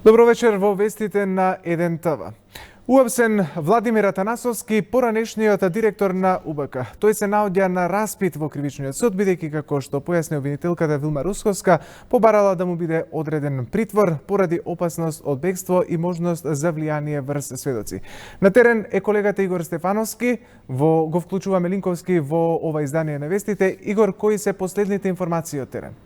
Добро вечер во вестите на 1 ТВ. Уапсен Владимир Атанасовски, поранешниот директор на УБК. Тој се наоѓа на распит во кривичниот суд, бидејќи како што појасни обвинителката Вилма Русковска, побарала да му биде одреден притвор поради опасност од бегство и можност за влијание врз сведоци. На терен е колегата Игор Стефановски, го вклучуваме Линковски во ова издание на вестите. Игор, кои се последните информации од терен?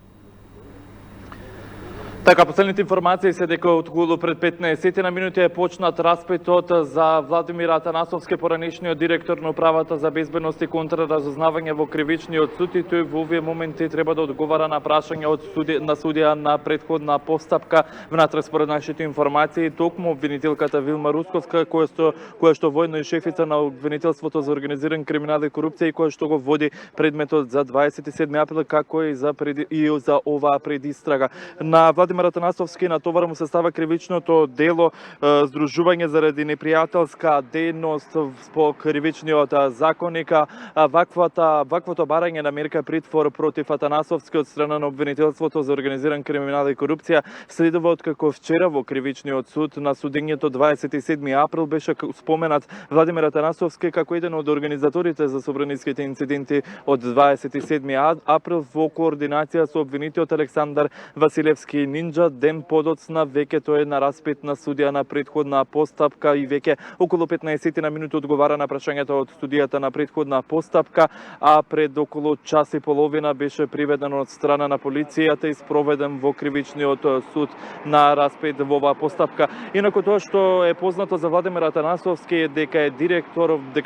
Така, последните информации се дека околу пред 15 на минути е почнат распитот за Владимир Атанасовски, поранешниот директор на управата за безбедност и контраразузнавање во кривичниот суд, и тој во овие моменти треба да одговара на прашање на судија на претходна постапка. Внатре според нашите информации токму обвинителката Вилма Русковска, која што војно и шефица на обвинителството за организиран криминал и корупција и која што го води предметот за 27 април, како и за оваа предистрага. На Владимир Атанасовски натовар му се става кривичното дело здружување заради непријателска дејност по кривичниот законник. Ваквото барање на мерка притвор против Атанасовски од страна на обвинителството за организиран криминал и корупција следува откако вчера во кривичниот суд на судењето 27 април беше споменат Владимир Атанасовски како еден од организаторите за собраниските инциденти од 27 април во координација со обвинитиот Александар Василевски Нинџа. Ден подоцна веќе тој е на распит на судија на претходна постапка и веќе околу 15 на минути одговара на прашањето од студијата на претходна постапка, а пред околу час и половина беше приведен од страна на полицијата и спроведен во кривичниот суд на распит во оваа постапка. Инаку тоа што е познато за Владимир Атанасовски е дека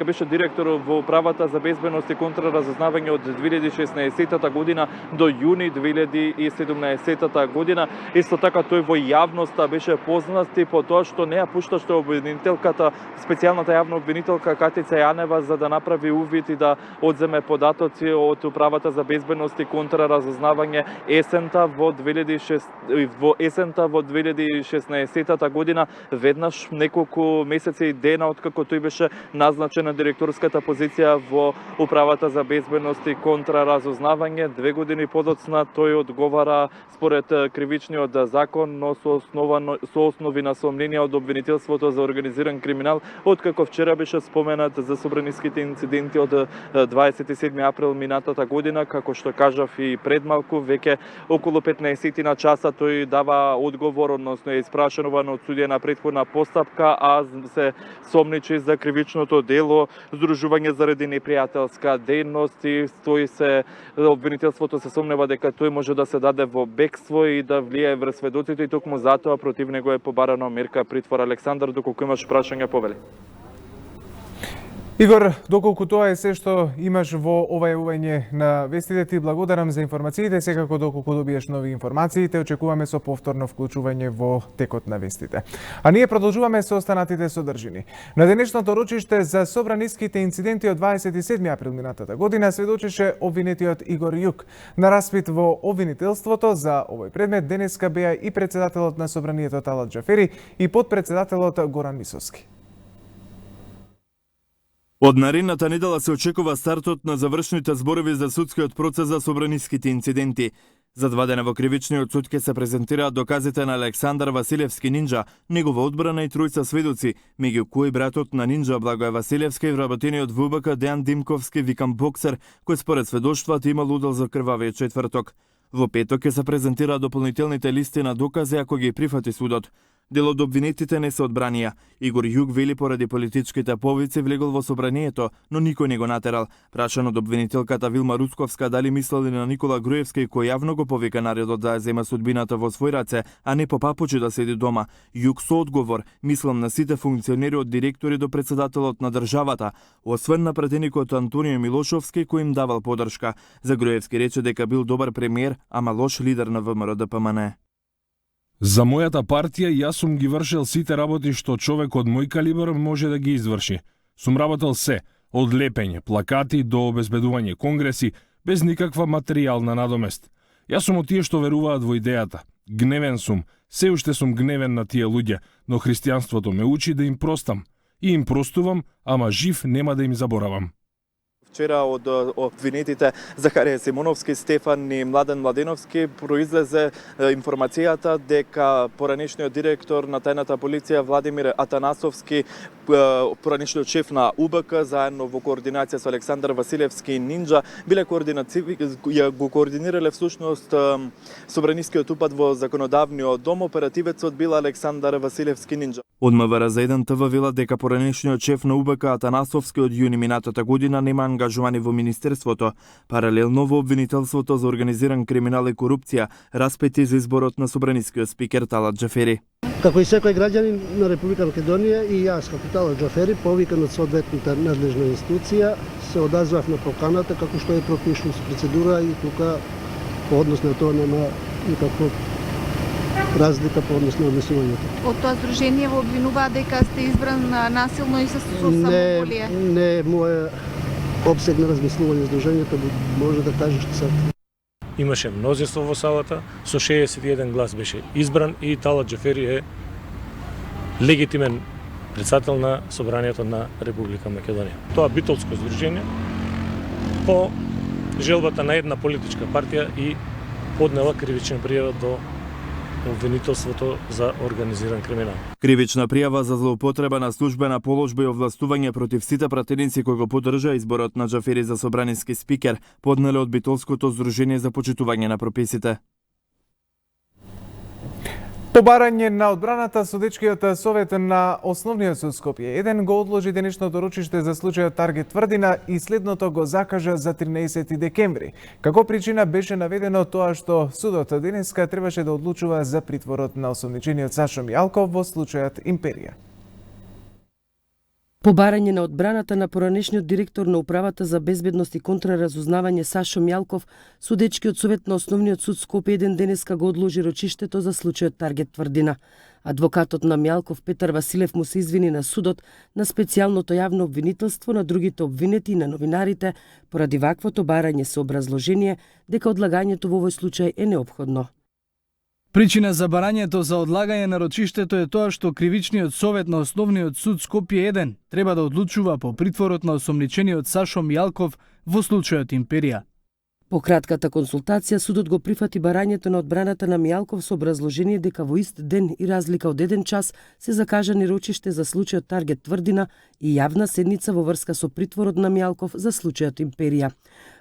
беше директор во управата за безбедност и контраразузнавање од 2016 година до јуни 2017 година. Исто така тој во јавноста беше познат и по тоа што не ја пушташе обвинителката, специјалната јавна обвинителка Катица Јанева, за да направи увид и да одземе податоци од управата за безбедност и контраразузнавање есента во 2016 година, веднаш неколку месеци и дена откако тој беше назначен на директорската позиција во управата за безбедност и контраразузнавање. 2 години подоцна тој одговара според кривичниот закон, но со основи на сомненија од обвинителството за организиран криминал, откако вчера беше споменат за собраниските инциденти од 27 април минатата година. Како што кажав и пред малку, веќе околу 15 на часа тој дава одговор, односно е испрашуван од судија на претходна постапка, а се сомничи за кривичното дело здружување заради непријателска дејност, и обвинителството се сомнева дека тој може да се даде во бегство и да влијае врз сведоците, и токму затоа против него е побарано мерка притвор. Александар, доколку имаш прашања, повели. Игор, доколку тоа е се што имаш во ова јавување на вестите, ти благодарам за информациите. Секако доколку добиеш нови информации, те очекуваме со повторно вклучување во текот на вестите. А ние продолжуваме со останатите содржини. На денешното рочиште за собраниските инциденти од 27 април минатата година сведочеше обвинетиот Игор Јук. На распит во обвинителството за овој предмет денеска беа и председателот на собранието Талат Џафери и потпредседателот Горан Мисовски. Од наредната недела се очекува стартот на завршните зборови за судскиот процес за собраниските инциденти. За 2 дена во кривичниот суд ќе се презентираат доказите на Александар Василевски Нинџа, негова одбрана и тројца сведоци, меѓу кои братот на Нинџа Благој Василевски и вработениот во УБК Дејан Димковски, викан боксер, кој според сведоштвата имал удел за крвавиот четврток. Во петок ќе се презентираат дополнителните листи на докази ако ги прифати судот. Дел од обвинетите не се одбранија. Игор Јук вели поради политичките повици влегол во собранието, но никој не го натерал. Прашан од обвинителката Вилма Русковска дали мислели на Никола Груевски, кој јавно го повика народот да ја зема судбината во свој раце, а не по папучи да седи дома. Јук со одговор: мислам на сите функционери од директори до председателот на државата, освен на пратеникот Антонио Милошовски кој им давал поддршка. За Груевски рече дека бил добар премиер, ама лош лидер на ВМРО-ДПМН. За мојата партија јас сум ги вршил сите работи што човек од мој калибар може да ги изврши. Сум работел се, од лепење, плакати до обезбедување конгреси, без никаква материјална надомест. Јас сум од тие што веруваат во идејата. Гневен сум, се уште сум гневен на тие луѓе, но христијанството ме учи да им простам. И им простувам, ама жив нема да им заборавам. Вчера од обвинетите Захарија Симоновски, Стефан и Младен Младеновски произлезе информацијата дека поранешниот директор на тајната полиција Владимир Атанасовски, поранешниот шеф на УБК, заедно во координација со Александар Василевски и Нинџа, го координирале всушност собранискиот упад во законодавниот дом. Оперативецот бил Александар Василевски Нинџа. Од МВР за 1 ТВ вела дека поранешниот шеф на УБК Атанасовски од јуни минатата година нема ангажувани во Министерството. Паралелно во обвинителството за организиран криминал и корупција распети за изборот на собранискиот спикер Талат Џафери. Како и секој граѓанин на Република Македонија, и јас како Талат Џафери, повикан од соодветната надлежна институција, се одазвав на поканата како што е пропишано со процедура и тука по однос на тоа нема никаква разлика по однос на однесувањето. Од тоа здружение во обвинуваат дека сте избран насилно и со самоволие. Не е моја обсег на размислување здружението, може да каже што сакате. Имаше мнозинство во салата, со 61 глас беше избран и Талат Џафери е легитимен председател на Собранието на Република Македонија. Тоа битолско здружение по желбата на една политичка партија и поднела кривична пријава до обвинителството за организиран криминал. Кривична пријава за злоупотреба на службена положба и овластување против сите пратеници кои го поддржа изборот на Џафери за собраниски спикер, поднеле од битолското здружение за почитување на прописите. По барање на одбраната, Судечкиот совет на Основниот суд Скопје 1 го одложи денешното рочиште за случајот Таргет Тврдина и следното го закажа за 13 декември. Како причина беше наведено тоа што судот денеска требаше да одлучува за притворот на осомничениот Сашо Мијалков во случајот Империја. По барање на одбраната на поранешниот директор на Управата за безбедност и контраразузнавање Сашо Мијалков, Судечкиот совет на Основниот суд Скопје 1 денеска го одложи рочиштето за случајот Таргет Тврдина. Адвокатот на Мијалков Петар Василев му се извини на судот, на специјалното јавно обвинителство, на другите обвинети и на новинарите поради ваквото барање со образложение дека одлагањето во овој случај е неопходно. Причина за барањето за одлагање на рочиштето е тоа што Кривичниот совет на Основниот суд Скопје 1 треба да одлучува по притворот на осомничениот Сашо Мијалков во случајот Империја. По кратката консултација, судот го прифати барањето на одбраната на Мијалков со образложение дека во ист ден и разлика од 1 час се закажани рочиште за случајот Таргет Тврдина и јавна седница во врска со притворот на Мијалков за случајот Империја.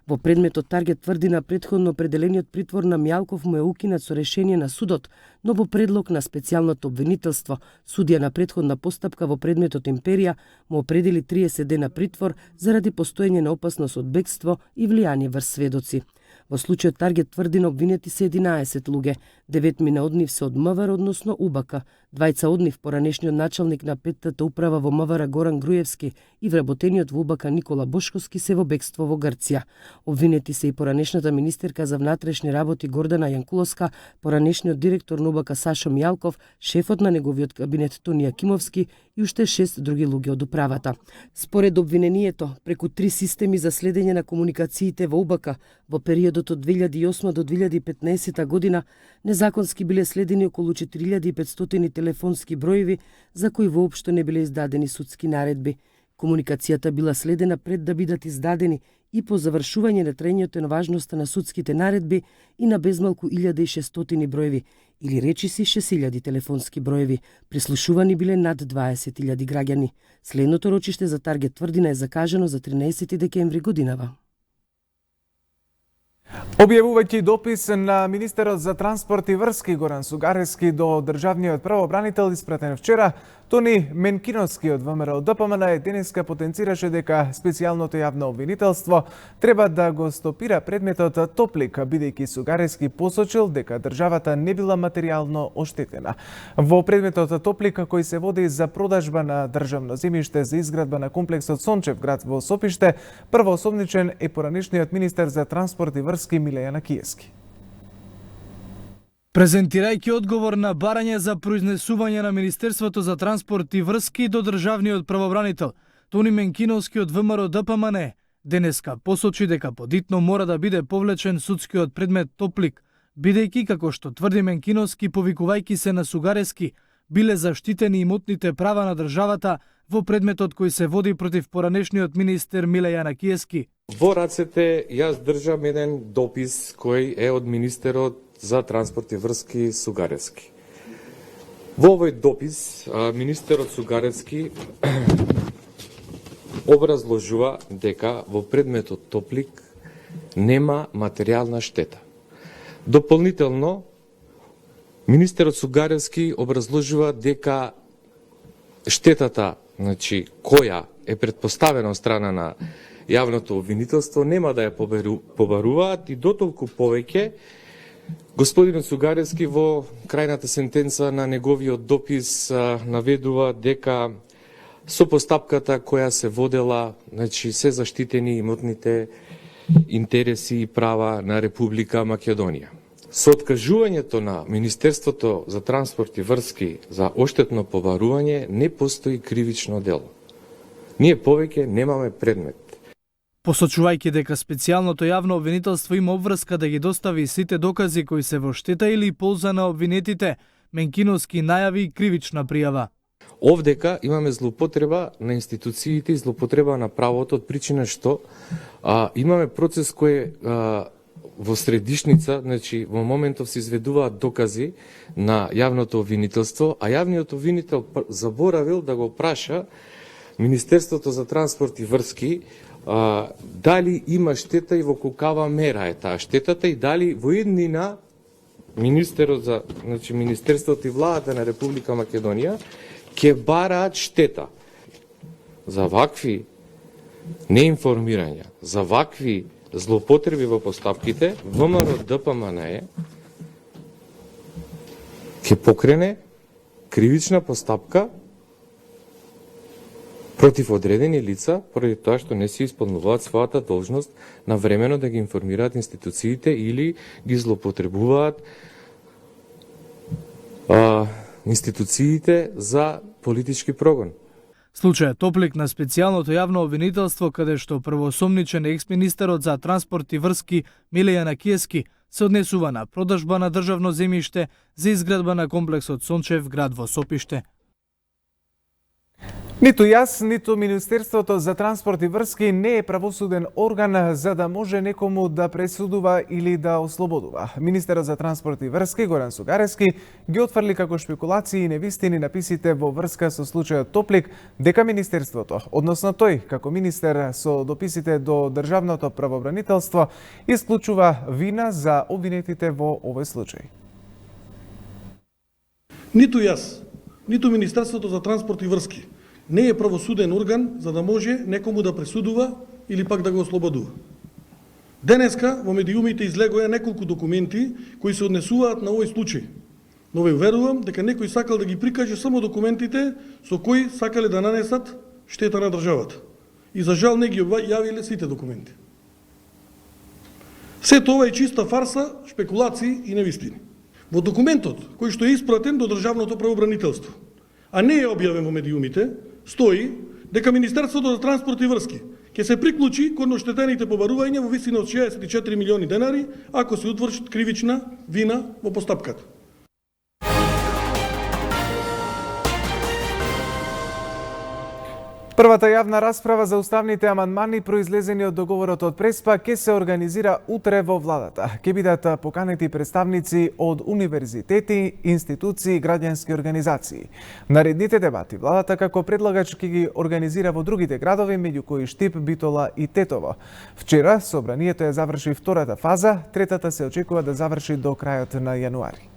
Во предметот Таргет Тврдина претходно определениот притвор на Мијалков му е укинат со решение на судот, но по предлог на специјалното обвинителство, судија на претходна постапка во предметот Империја му определи 30 дена притвор заради постоење на опасност од бегство и влијание врз сведоци. Во случајот Таргет Тврдина обвинети се 11 луѓе, 9 од нив се од МВР, односно УБК, 2 од нив поранешниот началник на 5-та управа во МВР Горан Груевски и вработениот во УБК Никола Бошковски се во бегство во Грција. Обвинети се и поранешната министерка за внатрешни работи Гордана Јанкуловска, поранешниот директор на УБК Сашо Мијалков, шефот на неговиот кабинет Тони Јакимовски и уште 6 други луѓе од управата. Според обвинението, преку 3 системи за следење на комуникациите во УБК во периодот од 2008 до 2015 година незаконски биле следени околу 4500 телефонски броеви за кои воопшто не биле издадени судски наредби. Комуникацијата била следена пред да бидат издадени и по завршување на траењето на важноста на судските наредби и на безмалку 1600 броеви, или речиси 6000 телефонски броеви. Прислушувани биле над 20.000 граѓани. Следното рочиште за Таргет Тврдина е закажано за 13 декември годинава. Објавувајќи допис на министерот за транспорт и врски Горан Сугарески до државниот правобранител испратен вчера, Тони Менкиновски од ВМРО ДПМН денеска потенцираше дека специјалното јавно обвинителство треба да го стопира предметот Топлик, бидејќи Сугарески посочил дека државата не била материјално оштетена. Во предметот Топлик, кој се води за продажба на државно земјиште за изградба на комплексот Сончев град во Сопиште, првоосомничен е поранешниот министер за транспорт и врски Милејана Киевски. Презентирајќи одговор на барање за произнесување на Министерството за транспорт и врски до државниот правобранител, Тони Менкиновски од ВМРО ДПМН денеска посочи дека подитно мора да биде повлечен судскиот предмет Топлик, бидејќи, како што тврди Менкиновски, повикувајќи се на Сугарески, биле заштитени имотните права на државата во предметот кој се води против поранешниот министер Миле Јанакиевски. Во рацете јас држам еден допис кој е од министерот за транспорт и врски Сугаревски. Во овој допис министерот Сугаревски образложува дека во предметот Топлик нема материјална штета. Дополнително, министерот Сугаревски образложува дека штетата, која е предпоставена од страна на јавното обвинителство, нема да ја побаруваат и дотолку повеќе господинот Сугаревски во крајната сентенца на неговиот допис наведува дека со постапката која се водела, се заштитени имотните интереси и права на Република Македонија. Со откажувањето на Министерството за транспорт и врски за оштетно побарување не постои кривично дело. Ние повеќе немаме предмет. Посочувајќи дека специјалното јавно обвинителство има обврска да ги достави сите докази кои се во штета или полза на обвинетите, Менкиновски најави кривична пријава. Овдека имаме злоупотреба на институциите и злоупотреба на правото од причина што имаме процес кој во средишница, во моментов се изведуваат докази на јавното обвинителство, а јавниот обвинител заборавил да го праша Министерството за транспорт и врски дали има штета и во колкава мера е таа штетата и дали во иднина Министерството и владата на Република Македонија ќе бараат штета за вакви неинформирања, за вакви злоупотреби во постапките. ВМРО ДПМНЕ ќе покрене кривична постапка против одредени лица поради тоа што не се исполнуваат својата должност на времено да ги информираат институциите или ги злоупотребуваат институциите за политички прогон. Случајот Топлик на специјалното јавно обвинителство, каде што првоосомничен екс-министерот за транспорт и врски Миле Јанакиевски се однесува на продажба на државно земјиште за изградба на комплексот Сончев град во Сопиште. Ниту јас, ниту Министерството за транспорт и врски не е правосуден орган за да може некому да пресудува или да ослободува. Министерот за транспорт и врски Горан Сугаревски ги отфрли како шпекулации и невистини написите во врска со случајот Топлик дека Министерството, односно тој како министер со дописите до Државното правобранителство, исклучува вина за обвинетите во овој случај. Ниту јас, ниту Министерството за транспорт и врски не е правосуден орган за да може некому да пресудува или пак да го ослободува. Денеска во медиумите излегоа неколку документи кои се однесуваат на овој случај. Но ве уверувам дека некој сакал да ги прикаже само документите со кои сакале да нанесат штета на државата. И за жал не ги јавиле сите документи. Сето ова е чиста фарса, шпекулации и невистини. Во документот кој што е испратен до Државното правобранителство, а не е објавен во медиумите, стои дека Министерството за транспорт и врски ќе се приклучи кон оштетените побарувања во висина од 64 милиони денари ако се утврди кривична вина во постапката. Првата јавна расправа за уставните амандмани произлезени од договорот од Преспа ќе се организира утре во владата. Ќе бидат поканети представници од универзитети, институции и граѓански организации. Наредните дебати владата како предлагач ќе ги организира во другите градови, меѓу кои Штип, Битола и Тетово. Вчера собранието ја заврши втората фаза, третата се очекува да заврши до крајот на јануари.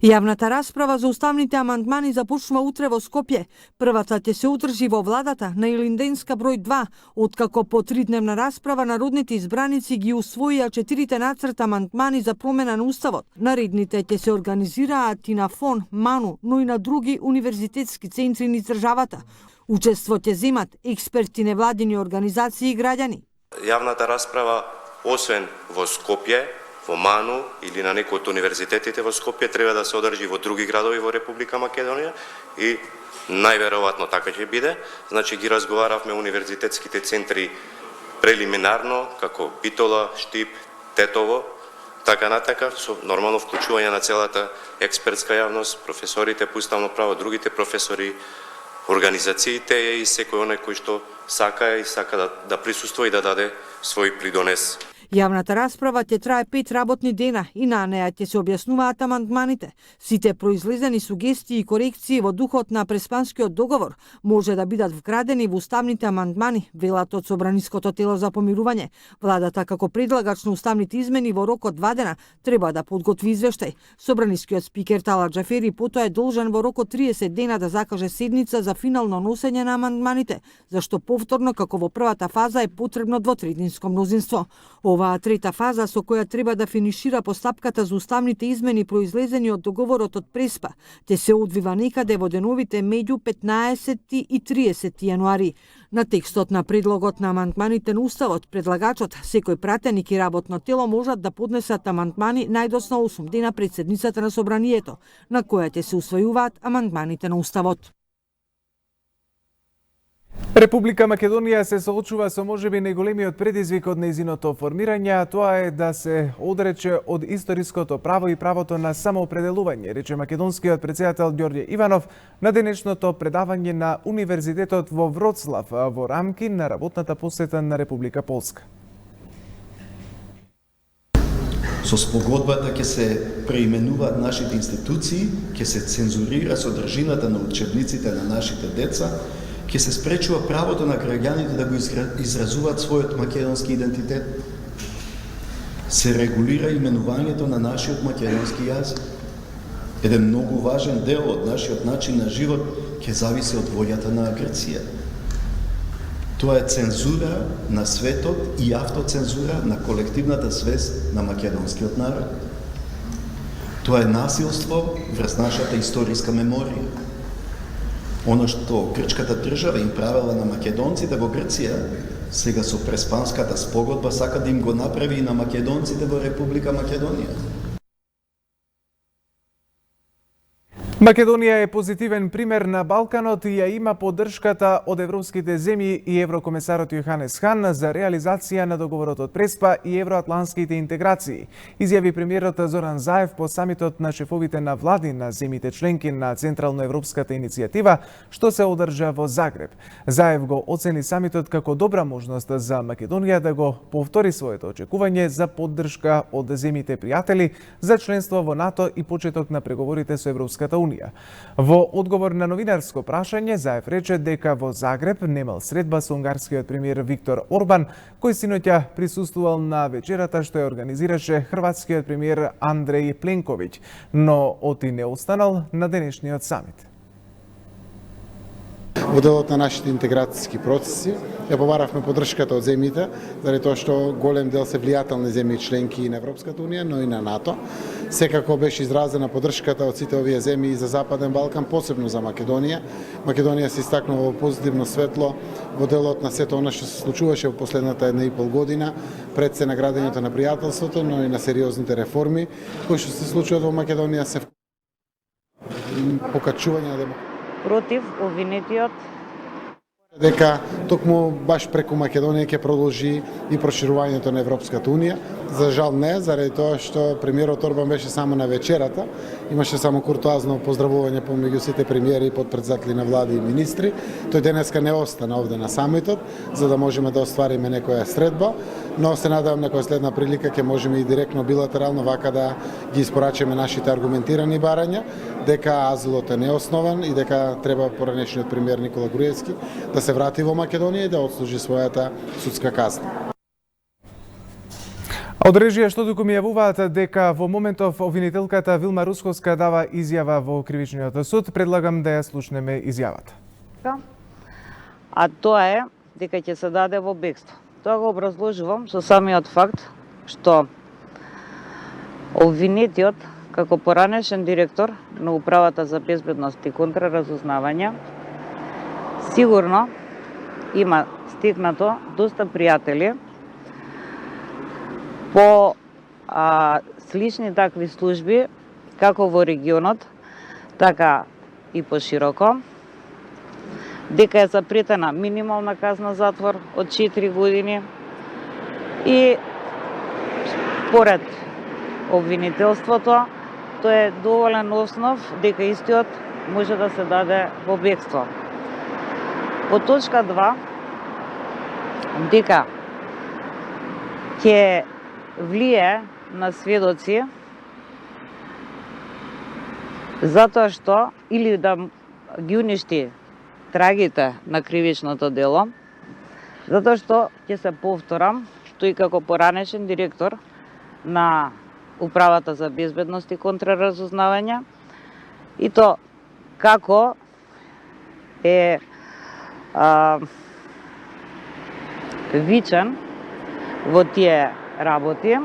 Јавната расправа за уставните амандмани започнува утре во Скопје. Првата ќе се одржи во владата на Илинденска број 2, откако по 3-дневна расправа народните избраници ги усвоија 4 нацрта амандмани за промена на уставот. Наредните ќе се организираат и на ФОН, МАНУ, но и на други универзитетски центри низ државата. Учество ќе земат експерти, невладини организации и граѓани. Јавната расправа, освен во Скопје, во МАНУ или на некој од универзитетите во Скопје, треба да се одржи во други градови во Република Македонија и најверојатно така ќе биде. Значи ги разговаравме универзитетските центри прелиминарно, како Битола, Штип, Тетово, така натака, со нормално вклучување на целата експертска јавност, професорите по уставно право, другите професори, организациите и секој оној кој што сака да присуствува и да даде свој придонес. Јавната расправа ќе трае 5 работни дена и на неа ќе се објаснуваат амандманите. Сите произлезени сугестии и корекции во духот на Преспанскиот договор може да бидат вградени во уставните амандмани, велат од Собраниското тело за помирување. Владата како предлагач на уставните измени во рок од 2 дена треба да подготви извештај. Собранискиот спикер Талат Џафери потоа е должен во рок од 30 дена да закаже седница за финално носење на амандманите, зашто повторно како во првата фаза е потребно двотретинско мнозинство. Оваа трета фаза со која треба да финишира постапката за уставните измени произлезени од договорот од Преспа, ќе се одвива некаде во деновите меѓу 15 и 30 јануари. На текстот на предлогот на амандманите на Уставот, предлагачот, секој пратеник и работно тело можат да поднесат амандмани најдосно 8 дена пред седницата на Собранието, на која ќе се усвојуваат амандманите на Уставот. Република Македонија се соочува со можеби најголемиот предизвик од нејзиното формирање, а тоа е да се одрече од историското право и правото на самоопределување, рече македонскиот претседател Ѓорѓе Иванов на денешното предавање на Универзитетот во Вроцлав во рамки на работната посета на Република Полска. Со спогодбата ќе се преименуваат нашите институции, ќе се цензурира содржината на учебниците на нашите деца, ќе се спречува правото на граѓаните да го изразуваат својот македонски идентитет. Се регулира именувањето на нашиот македонски јазик. Еден многу важен дел од нашиот начин на живот ќе зависи од волјата на Грција. Тоа е цензура на светот и автоцензура на колективната свест на македонскиот народ. Тоа е насилство врз нашата историска меморија. Оно што грчката држава им правела на македонците во Грција, сега со Преспанската спогодба сака да им го направи и на македонците во Република Македонија. Македонија е позитивен пример на Балканот и ја има поддршката од европските земји и еврокомесарот Јоханес Хан за реализација на договорот од Преспа и евроатланските интеграции, изјави премиерот Зоран Заев по самитот на шефовите на влади на земјите членки на Централноевропската иницијатива, што се одржа во Загреб. Заев го оцени самитот како добра можност за Македонија да го повтори своето очекување за поддршка од земјите пријатели за членство во НАТО и почеток на преговорите со Европската Унија. Во одговор на новинарско прашање, Заев рече дека во Загреб немал средба со унгарскиот премиер Виктор Орбан, кој синоќа присуствувал на вечерата што ја организираше хрватскиот премиер Андреј Пленковиќ, но оти не останал на денешниот самит. Во делот на нашите интеграцијски процеси ја побаравме поддршката од земјите, заради тоа што голем дел се влијателни земји членки на Европската унија, но и на НАТО. Секако беше изразена поддршката од сите овие земји за Западен Балкан, посебно за Македонија. Македонија се истакнува во позитивно светло во делот на сето она што се случуваше во последната 1,5 година, пред се на градењето на пријателството, но и на сериозните реформи кои што се случуваат во Македонија, се покачување на демократија. Против обвинетиот дека токму баш преку Македонија ќе продолжи и проширувањето на Европската унија. За жал не, заради тоа што премиерот Орбан беше само на вечерата, имаше само куртоазно поздравување помеѓу сите премиери и подпредседатели на влади и министри. Тој денеска не остана овде на самитот, за да можеме да оствариме некоја средба, но се надевам некоја следна прилика ќе можеме и директно билатерално вака да ги испорачаме нашите аргументирани барања, дека азилот е неоснован и дека треба поранешниот премиер Никола Груевски да се врати во Македонија и да отслужи својата судска казна. Од режија што туку ми јавуваат дека во моментов обвинителката Вилма Русковска дава изјава во кривичниот суд, предлагам да ја слушнеме изјавата. А тоа е дека ќе се даде во бегство. Тоа го образложувам со самиот факт што обвинетиот како поранешен директор на Управата за безбедност и контраразузнавање сигурно има стигнато доста пријатели по слични такви служби, како во регионот, така и пошироко, дека е запретена минимална казна затвор од 4 години и според обвинителството, тоа е доволен основ дека истиот може да се даде во бегство. По точка 2, дека ќе влие на сведоци затоа што или да ги уништи трагите на кривичното дело, затоа што ќе се повторам, тој како поранешен директор на Управата за безбедност и контраразузнавање, и то како е вичен во тие работи.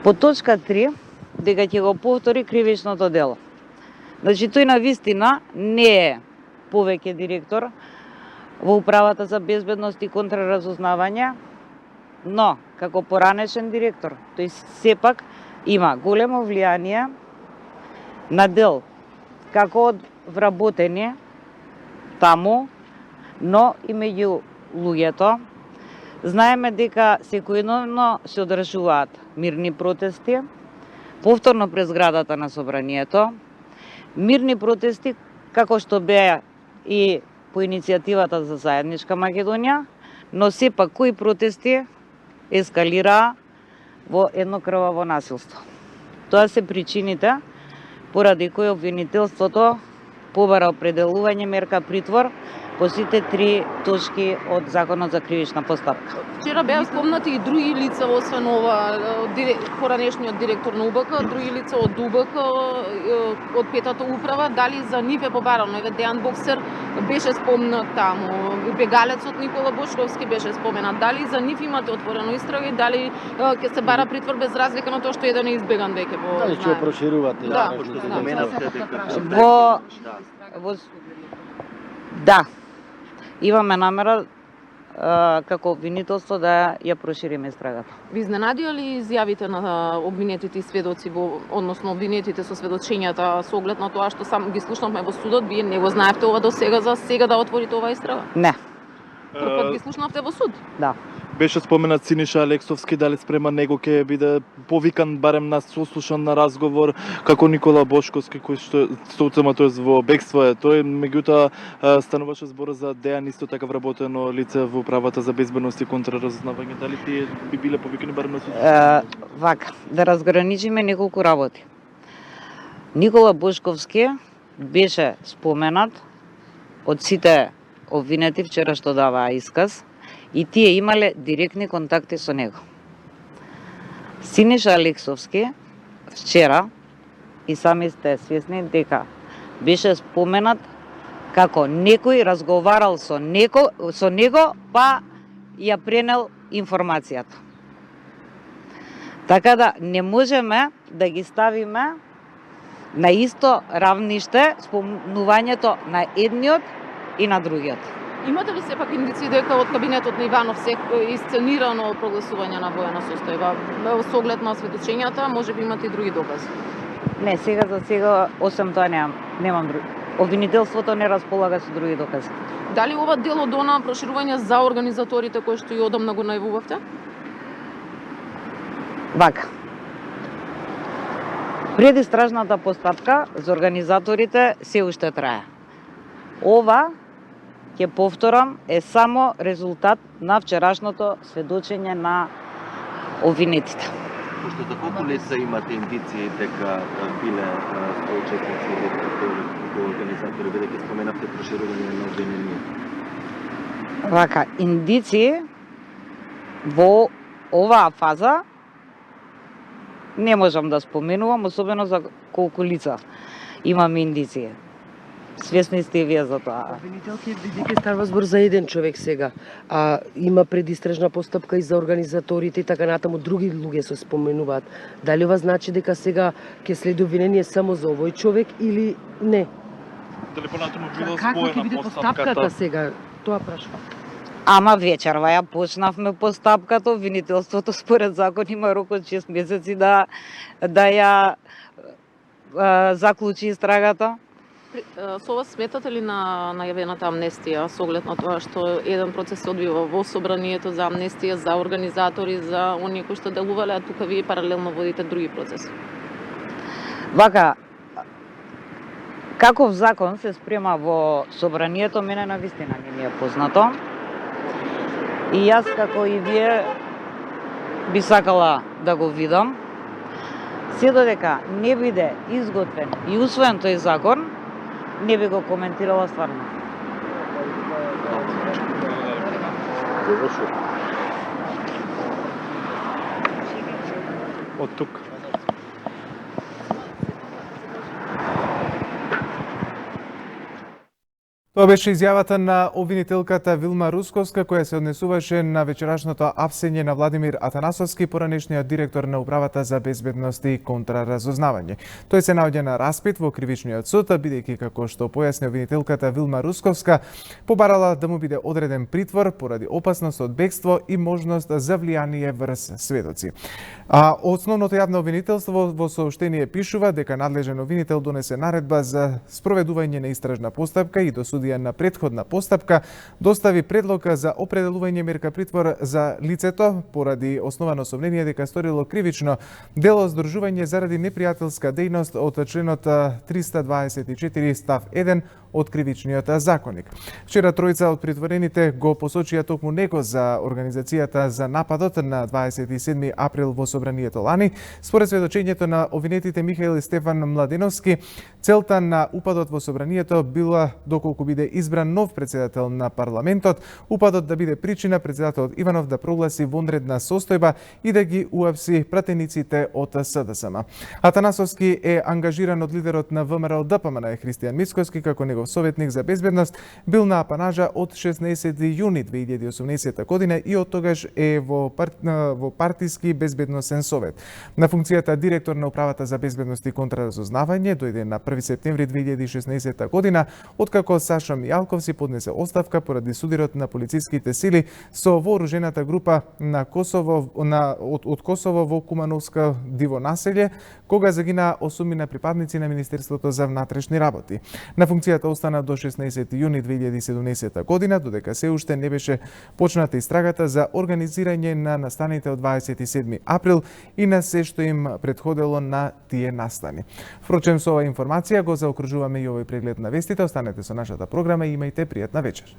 По точка 3, дека ќе го повтори кривичното дело. Значи, тој на вистина не е повеќе директор во Управата за безбедност и контраразузнавање, но како поранешен директор, тој сепак има големо влијание на дел како од вработени таму, но и меѓу луѓето. Знаеме дека секојдневно се одржуваат мирни протести, повторно пред зградата на Собранието, мирни протести како што беа и по иницијативата за заедничка Македонија, но сепак кои протести ескалираа во едно крваво насилство. Тоа се причините поради кои обвинителството побара определување мерка притвор по сите 3 точки од Законот за кривична постапка. Вчера беа спомнати и други лица, освен ова, поранешниот директор на УБК, други лица од УБК, од петата управа, дали за нив е побарано? Еве Дејан Боксер беше спомнат таму, бегалецот Никола Бошковски беше споменат. Дали за нив имате отворено истрага и дали ќе се бара притвор без разлика на тоа што еден е избеган веќе во... Дали ќе проширувате? Да, Пошто споменавте дека... Да, имаме намера како обвинителство да ја прошириме истрагата. Ви изненадија ли изјавите на обвинетите и сведоци, односно обвинетите со сведочењата со оглед на тоа што сам ги слушнавме во судот, вие не го знаевте ова до сега, за сега да отворите оваа истрага? Не. Прв пат ги слушнавте во суд? Да. Беше споменат Синиша Алексовски, дали спрема него ќе биде повикан барем на сослушан на разговор како Никола Бошковски кој што соцема тој во бегство е. Тој меѓутоа стануваше збор за Дејан исто така вработено лице во Управата за безбедност и контраразузнавање. Дали тие би биле повикани барем на сослушан? Вака, да разграничиме неколку работи. Никола Бошковски беше споменат од сите обвинети вчера што даваа исказ, и тие имале директни контакти со него. Синиша Алексовски вчера, и сами сте свесни дека беше споменат како некој разговарал со него, па ја пренел информацијата. Така да не можеме да ги ставиме на исто равниште спомнувањето на едниот и на другиот. Имате ли сепак индици дека од кабинетот на Иванов сеисценирано прогласување на воена состојба? Со оглед на сведочењата, може би имате и други докази? Не, сега за сега, освен тоа немам други. Обвинителството не располага со други докази. Дали ова дело дона проширување за организаторите кои што и одамна го најавувавте? Вака. Предистражната постапка за организаторите се уште трае. Ова, ќе повторам, е само резултат на вчерашното сведочење на обвинетите. Пошто за колку лица имате индиции дека биле соучесници или како организатори, бидејќи споменавте проширување на обвинение? Вака, индиции во оваа фаза не можам да споменувам, особено за колку лица имаме индиции. Свесни сте и вие за тоа. Обвинителки, бидејќи става збор за еден човек сега, а има предистражна постапка и за организаторите и така натаму, други луѓе се споменуваат. Дали ова значи дека сега ќе следи обвинение само за овој човек или не? Дали понатаму било Каква ќе биде споена постапката сега? Тоа прашувам. Ама вечерва ја почнавме постапката, обвинителството според закон има рок од 6 месеци да ја заклучи истрагата. Со ова сметате ли на најавената амнестија со оглед на тоа што еден процес се одвива во собранието за амнестија за организатори, за оние кои што делувале, а тука вие паралелно водите други процеси? Вака, каков закон се спрема во собранието, мене на вистина не ми е познато. И јас, како и вие, би сакала да го видам. Се додека не биде изготвен и усвоен тој закон, не би го коментирала стварно. Од тук. Тоа беше изјавата на обвинителката Вилма Русковска, која се однесуваше на вечерашното апсење на Владимир Атанасовски, поранешниот директор на Управата за безбедност и контраразузнавање. Тој се наоѓа на распит во кривичниот суд, бидејќи, како што појасни обвинителката Вилма Русковска, побарала да му биде одреден притвор поради опасност од бегство и можност за влијание врз сведоци. А основното јавно обвинителство во сообштение пишува дека надлежен обвинител донесе наредба за спроведување на истражна постапка и до судија на претходна постапка достави предлог за определување мерка притвор за лицето поради основано сомнение дека сторило кривично дело здружување заради непријателска дејност од членот 324 став 1 од кривичниот законник. Вчера тројца од притворените го посочија токму него за организацијата за нападот на 27 април во собранието лани. Според сведочењето на обвинетите Михаил и Стефан Младеновски, целта на упадот во собранието била доколку биде избран нов председател на парламентот, упадот да биде причина председателот Иванов да прогласи вонредна состојба и да ги уапси пратениците од СДСМ. Атанасовски е ангажиран од лидерот на ВМРО ДПМН Христијан Мицкоски како негов советник за безбедност, бил на апанажа од 16 јуни 2018 година и од тогаш е во партиски безбедносен совет. На функцијата директор на Управата за безбедност и контраразузнавање дојде на 1 септември 2016 година, откако Саша Мијалков си поднесе оставка поради судирот на полициските сили со вооружената група на Косово од Косово во Кумановска диво населје, кога загина 8 припадници на Министерството за внатрешни работи. На функцијата остана до 16 јуни 2017 година, додека се уште не беше почната истрагата за организирање на настаните од 27 април и на се што им претходело на тие настани. Впрочем, со оваа информација го заокружуваме и овој преглед на вестите. Останете со нашата програма и имајте пријатна вечер.